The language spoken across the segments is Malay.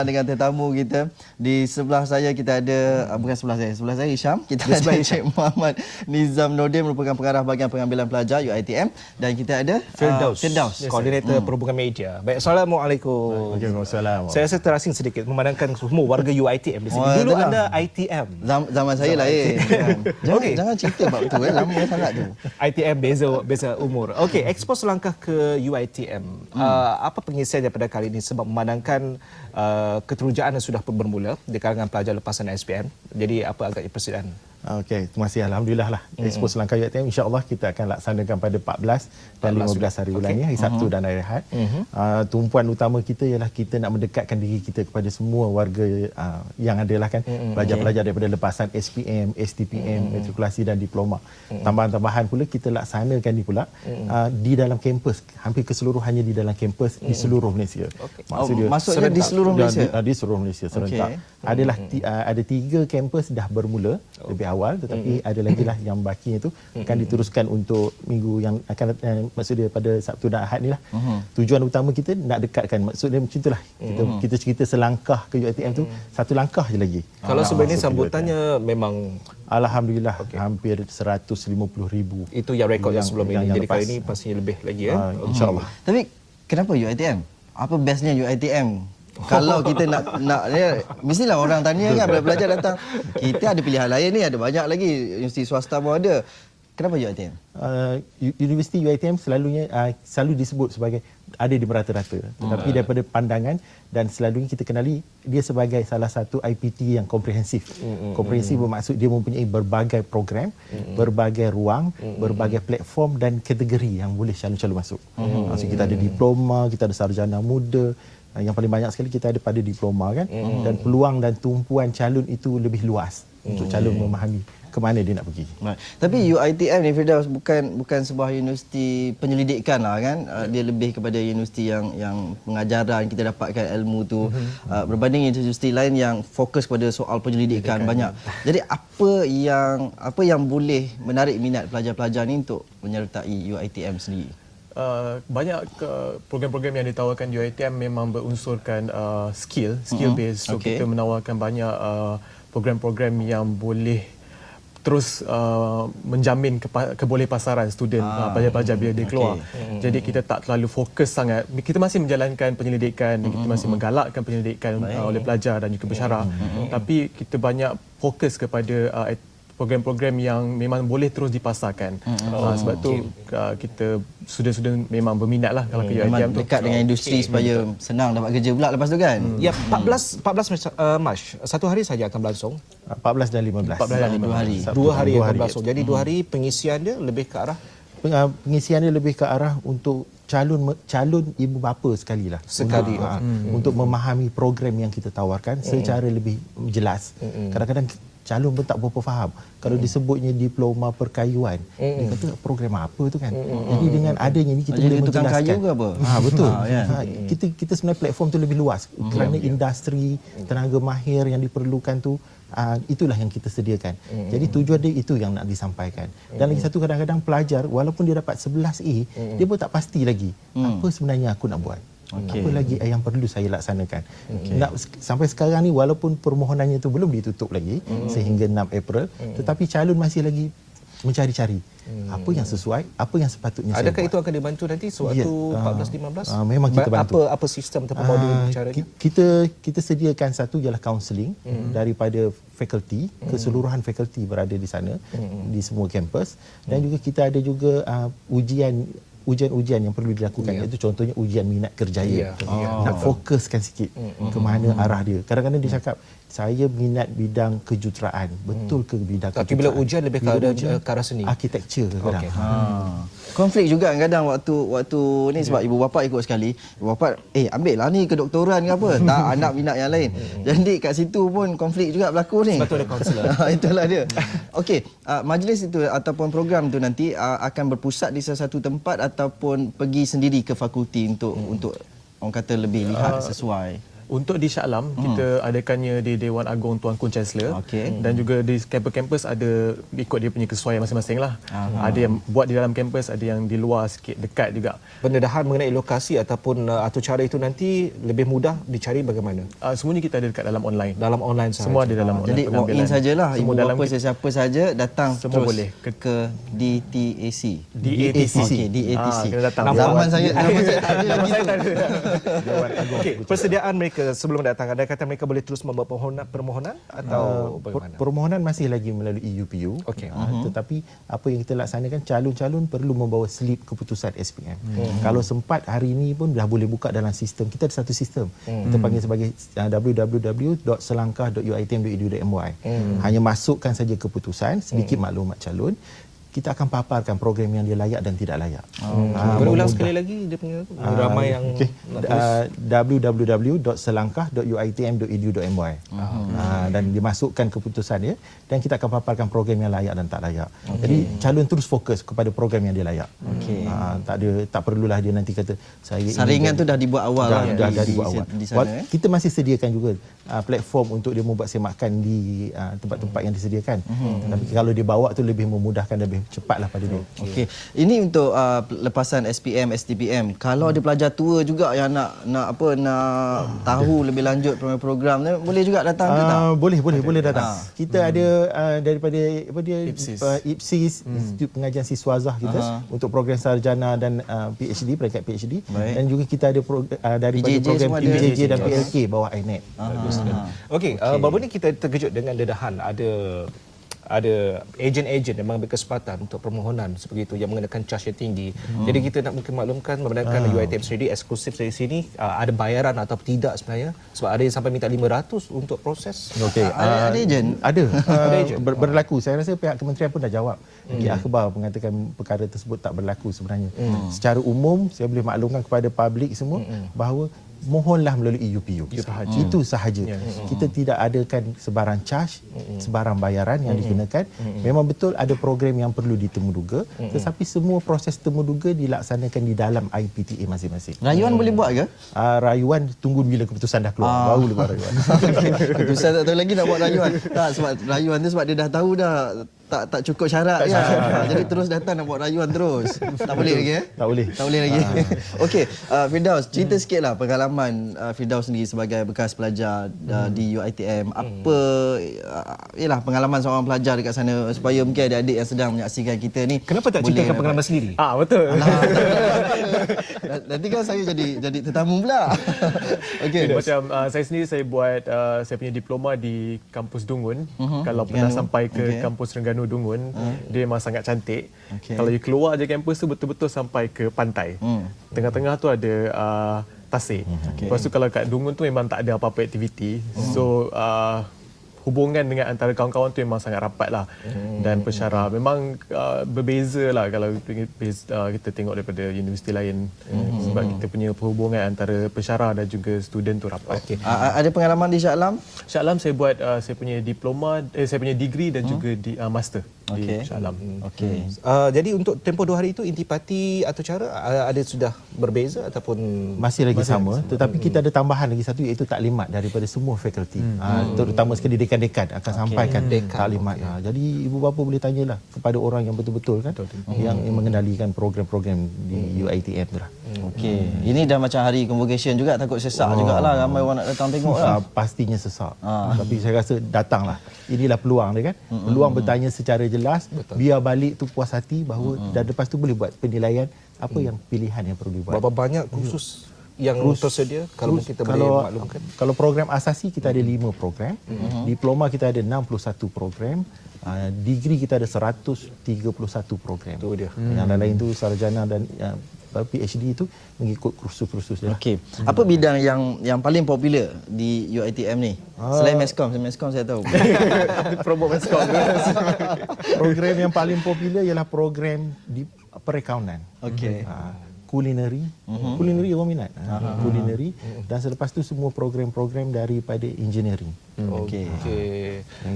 Dengan tetamu kita di sebelah saya kita ada bukan sebelah saya Hisham, kita ada Encik Muhammad Nizam Nordin merupakan pengarah bahagian pengambilan pelajar UiTM, dan kita ada Firdaus, koordinator perhubungan media. Baik, Assalamualaikum. Waalaikumsalam. Saya rasa terasing sedikit memandangkan semua warga UiTM di sini. Dulu anda ITM. Zaman saya lain. Jangan cerita bab tu, lama sangat tu. ITM beza umur. Okey, ekspos selangkah ke UiTM. Apa pengisian daripada kali ini sebab memandangkan keterujaan yang sudah bermula di kalangan pelajar lepasan SPM. Jadi apa agaknya persediaan? Okey, terima kasih. Alhamdulillah lah. Expo Selangkah UiTM insya-Allah kita akan laksanakan pada 14 dan 15 hari bulan ni, hari Sabtu dan hari Ahad. Tumpuan utama kita ialah kita nak mendekatkan diri kita kepada semua warga yang adalah kan pelajar-pelajar daripada lepasan SPM, STPM, matrikulasi dan diploma. Tambahan-tambahan pula kita laksanakan ni pula di dalam kampus, hampir keseluruhannya di dalam kampus di seluruh Malaysia. Maksudnya di seluruh Malaysia. Di seluruh Malaysia serentak. Ada 3 kampus dah bermula lebih awal, tetapi ada lagi lah yang baki itu akan diteruskan untuk minggu yang akan maksudnya pada Sabtu dan Ahad ni lah. Tujuan utama kita nak dekatkan, maksudnya macam itulah. Kita cerita selangkah ke UiTM tu, satu langkah je lagi. Kalau sebenarnya sambutannya memang alhamdulillah hampir 150,000. Itu yang rekod yang sebelum ini. Jadi kali ini pastinya lebih lagi ya. InsyaAllah. Tapi kenapa UiTM? Apa bestnya UiTM? Kalau kita nak mestilah orang tanya kan, pelajar datang, kita ada pilihan lain ni, ada banyak lagi universiti swasta pun ada. Kenapa UiTM? Universiti UiTM selalu disebut sebagai ada di merata-rata, tetapi daripada pandangan dan selalunya kita kenali dia sebagai salah satu IPT yang komprehensif. Komprehensif bermaksud dia mempunyai berbagai program, berbagai ruang, berbagai platform dan kategori yang boleh calon-calon masuk. Maksud kita ada diploma, kita ada sarjana muda. Yang paling banyak sekali kita ada pada diploma kan, dan peluang dan tumpuan calon itu lebih luas untuk calon memahami ke mana dia nak pergi. Tapi UiTM ni Firdaus bukan sebuah universiti penyelidikan lah kan. Dia lebih kepada universiti yang pengajaran, kita dapatkan ilmu tu berbanding universiti lain yang fokus pada soal penyelidikan banyak. Jadi apa yang boleh menarik minat pelajar-pelajar ni untuk menyertai UiTM sendiri? Banyak program-program yang ditawarkan UiTM memang berunsurkan skill based. So kita menawarkan banyak program-program yang boleh terus menjamin kebolehpasaran student pelajar-pelajar bila dia keluar. Jadi kita tak terlalu fokus sangat. Kita masih menjalankan penyelidikan, kita masih menggalakkan penyelidikan oleh pelajar dan juga pensyarah. Tapi kita banyak fokus kepada program-program yang memang boleh terus dipasarkan. Sebab tu kita sudah memang berminat lah kalau ke UiTM tu. Dekat dengan industri supaya senang dapat kerja pula lepas tu kan. Ya, 14 Mac, satu hari saja akan berlangsung. 14 dan 15. 14 dan 15 hari. Dua hari akan berlangsung. Jadi 2 hari pengisian dia lebih ke arah pengisiannya lebih ke arah untuk calon ibu bapa sekali lah. Untuk memahami program yang kita tawarkan secara lebih jelas. Kadang-kadang calon pun tak berapa faham. Kalau disebutnya diploma perkayuan, dia kata program apa tu kan. Jadi dengan adanya ni kita boleh menjelaskan. Tukang kayu ke apa? Betul. Kita sebenarnya platform tu lebih luas kerana industri, tenaga mahir yang diperlukan tu itulah yang kita sediakan. Jadi tujuan dia itu yang nak disampaikan. Dan lagi satu, kadang-kadang pelajar walaupun dia dapat 11A, dia pun tak pasti lagi apa sebenarnya aku nak buat. Apa lagi yang perlu saya laksanakan. Sampai sekarang ni walaupun permohonannya itu belum ditutup lagi sehingga 6 April, tetapi calon masih lagi mencari-cari apa yang sesuai, apa yang sepatutnya saya buat. Adakah itu akan dibantu nanti sewaktu 14-15? Memang kita bantu. Apa sistem ataupun modul caranya? Kita sediakan satu ialah kaunseling daripada fakulti, keseluruhan fakulti berada di sana di semua kampus, dan juga kita ada juga ujian-ujian yang perlu dilakukan, iaitu contohnya ujian minat kerjaya. Nak fokuskan sikit ke mana arah dia. Kadang-kadang dia cakap saya minat bidang kejuruteraan. Betul ke bidang kejuruteraan? Tapi bila ujian lebih ke arah seni, arkitektur kadang. Konflik juga kadang waktu ni sebab ibu bapa ikut sekali. Ibu bapa ambil lah ni kedoktoran ke apa. Tak, anak minat yang lain. Jadi kat situ pun konflik juga berlaku ni. sebab tu ada kaunselor. Itulah dia. Okey, majlis itu ataupun program tu nanti akan berpusat di salah satu tempat ataupun pergi sendiri ke fakulti untuk orang kata lebih lihat sesuai. Untuk di Shah Alam, kita adakannya di Dewan Agong Tuan Kun Chancellor. Dan juga di kampus-kampus ada ikut dia punya kesesuaian masing-masing lah. Ada yang buat di dalam kampus, ada yang di luar sikit, dekat juga. Pendedahan mengenai lokasi ataupun atau cara itu nanti lebih mudah dicari bagaimana? Semuanya kita ada dekat dalam online. Dalam online sahaja. Semua ada dalam online. Jadi walk in sajalah, ibu Semua dalam bapa sesiapa saja datang semua terus boleh. ke DTAC. DATC. Okey, DATC. Kena datang. Zaman saya tak ada lagi tu. Okey, persediaan mereka sebelum datang, ada kata mereka boleh terus membuat permohonan atau bagaimana? Permohonan masih lagi melalui UPU. Okey. Tetapi apa yang kita laksanakan, calon-calon perlu membawa slip keputusan SPM. Kalau sempat hari ini pun dah boleh buka dalam sistem. Kita ada satu sistem. Kita panggil sebagai www.selangkah.uitm.edu.my. Hanya masukkan saja keputusan, sedikit maklumat calon. Kita akan paparkan program yang dia layak dan tidak layak. Berulang sekali lagi dia punya ramai yang www.selangkah.uitm.edu.my. Dan dimasukkan keputusan dia dan kita akan paparkan program yang layak dan tak layak. Jadi calon terus fokus kepada program yang dia layak. Tak perlulah dia nanti kata saya Saringan tu dah dibuat awal lah dah dibuat awal. di sana. Kita masih sediakan juga platform untuk dia membuat semakan di tempat-tempat yang disediakan. Tapi kalau dia bawa tu lebih memudahkan dan lebih cepatlah pada dia. Okey. Ini untuk lepasan SPM, STPM. Kalau ada pelajar tua juga yang nak tahu lebih lanjut program ni, boleh juga datang ke tak? Boleh datang. Kita ada daripada IPSIS, Institut Pengajian Siswazah kita untuk program sarjana dan PhD, peringkat PhD. Baik. Dan juga kita ada daripada PJJ program semua ada. PJJ dan PLK bawah INET. Okey, baru ni kita terkejut dengan dedahan ada ejen-ejen yang mengambil kesempatan untuk permohonan seperti itu yang mengenakan charge yang tinggi. Jadi kita nak mungkin maklumkan membenarkan UiTM sendiri eksklusif dari sini ada bayaran atau tidak sebenarnya, sebab ada yang sampai minta 500 untuk proses. Okey. Ada ejen? Ada. Berlaku. Saya rasa pihak kementerian pun dah jawab. Di akhbar mengatakan perkara tersebut tak berlaku sebenarnya. Secara umum saya boleh maklumkan kepada publik semua bahawa mohonlah melalui UPU. Itu sahaja. Kita tidak adakan sebarang charge, sebarang bayaran yang dikenakan. Memang betul ada program yang perlu ditemuduga, tetapi semua proses temuduga dilaksanakan di dalam IPTA masing-masing. Rayuan boleh buat ke? Rayuan tunggu bila keputusan dah keluar, baru buat rayuan. Keputusan tak tahu lagi nak buat rayuan. Tak, sebab rayuan tu sebab dia dah tahu dah tak cukup syarat kan. Jadi terus datang nak buat rayuan terus. Tak boleh lagi Tak boleh. Tak boleh lagi. Okey, Firdaus, cerita sikitlah pengalaman Firdaus sendiri sebagai bekas pelajar di UiTM. Apa ialah pengalaman seorang pelajar dekat sana supaya mungkin adik-adik yang sedang menyaksikan kita ni. Kenapa tak ceritakan pengalaman sendiri? Betul. Nanti kan saya jadi tetamu pula. Okey. Macam saya sendiri saya buat saya punya diploma di kampus Dungun. Kalau pernah sampai ke kampus Terengganu Dungun, dia memang sangat cantik. Kalau you keluar je kampus tu betul-betul sampai ke pantai. Tengah-tengah tu ada tasik. Lepas tu kalau kat Dungun tu memang tak ada apa-apa aktiviti. So hubungan dengan antara kawan-kawan tu memang sangat rapat lah. Dan pensyarah memang berbeza lah kalau kita tengok daripada universiti lain. Sebab kita punya perhubungan antara pensyarah dan juga student tu rapat. Ada pengalaman di Shah Alam? Shah Alam saya buat saya punya diploma, saya punya degree dan juga di master di Shah Alam. Okey. Jadi untuk tempoh 2 hari itu intipati atau cara ada sudah berbeza ataupun Masih lagi sama, tetapi kita ada tambahan lagi satu iaitu taklimat daripada semua fakulti. Terutama sekali dekan-dekan akan sampaikan taklimat. Jadi ibu bapa boleh tanyalah kepada orang yang betul-betul kan yang mengendalikan program-program di UiTM tu lah. Okey. Ini dah macam hari convocation juga, takut sesak jugalah, ramai orang nak datang tengok lah. Pastinya sesak. Tapi saya rasa datanglah. Inilah peluang dia kan. Peluang bertanya secara jelas, biar balik tu puas hati bahawa dan lepas tu boleh buat penilaian apa yang pilihan yang perlu dibuat. berapa banyak kursus yang tersedia kalau kita boleh maklumkan? Kalau program asasi kita ada 5 program, diploma kita ada 61 program, degree kita ada 131 program. Itu dia. Yang lain tu sarjana dan PhD itu mengikut kursus-kursus dia. Okey. Apa bidang yang paling popular di UiTM ni? Selain Meskom saya tahu. Promote Meskom. Program yang paling popular ialah program di perakaunan. Okey. Kulineri, kulineri orang minat. Kulineri dan selepas tu semua program-program daripada engineering. Okey.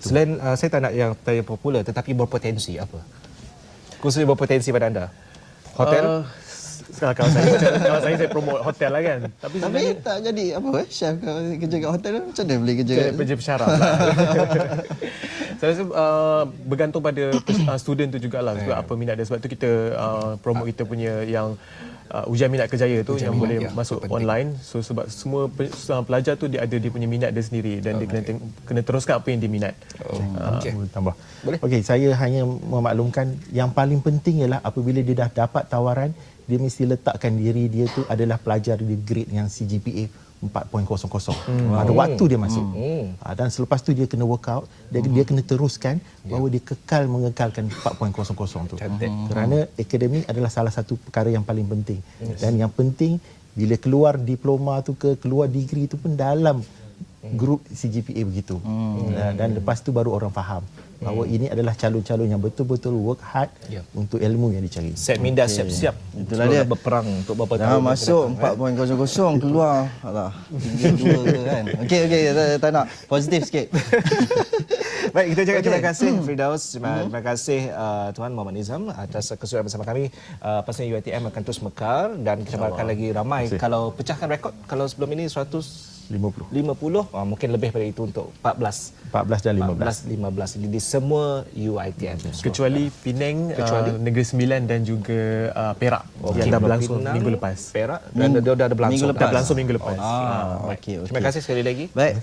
Selain saya tak nak yang popular tetapi berpotensi apa? Khususnya berpotensi pada anda. Hotel? kalau saya promote hotel lah kan. Tapi Tapi sebenarnya tak jadi apa chef kalau kerja kat hotel tu macam mana boleh kerja kat kerja pensyarah. Saya rasa bergantung pada student tu jugalah sebab apa minat dia. Sebab tu kita promote kita punya yang ujian minat kerjaya tu yang boleh masuk online. So sebab semua pelajar tu dia ada dia punya minat dia sendiri dan dia kena teruskan apa yang dia minat. Tambah. Okey, saya hanya memaklumkan yang paling penting ialah apabila dia dah dapat tawaran, dia mesti letakkan diri dia tu adalah pelajar di grade yang CGPA 4.00 pada waktu dia masuk. Dan selepas tu dia kena work out, dia kena teruskan bahawa dia kekal mengekalkan 4.00 tu. Kerana akademik adalah salah satu perkara yang paling penting. Dan yang penting bila keluar diploma tu keluar degree tu pun dalam grup CGPA begitu. Dan lepas tu baru orang faham bahawa ini adalah calon-calon yang betul-betul work hard untuk ilmu yang dicari. Set minda siap-siap. Itulah dia. Berperang untuk beberapa Jangan tahun. masuk 4.00 keluar. Alah. 3-2 ke kan. Okey tak nak. Positif sikit. Baik, kita ucapkan terima kasih Firdaus. Terima kasih Tuan Muhammad Nizam atas keseruan bersama kami. Pastinya UiTM akan terus mekar dan kita harapkan lagi ramai. Kalau pecahkan rekod, kalau sebelum ini 150, mungkin lebih pada itu untuk 14 dan 15. 15 di semua UiTM. Kecuali Penang, Negeri Sembilan dan juga Perak yang dah berlangsung minggu lepas. Perak dan dah ada berlangsung. Minggu lepas. Dah berlangsung minggu lepas. Okey. Terima kasih sekali lagi. Baik.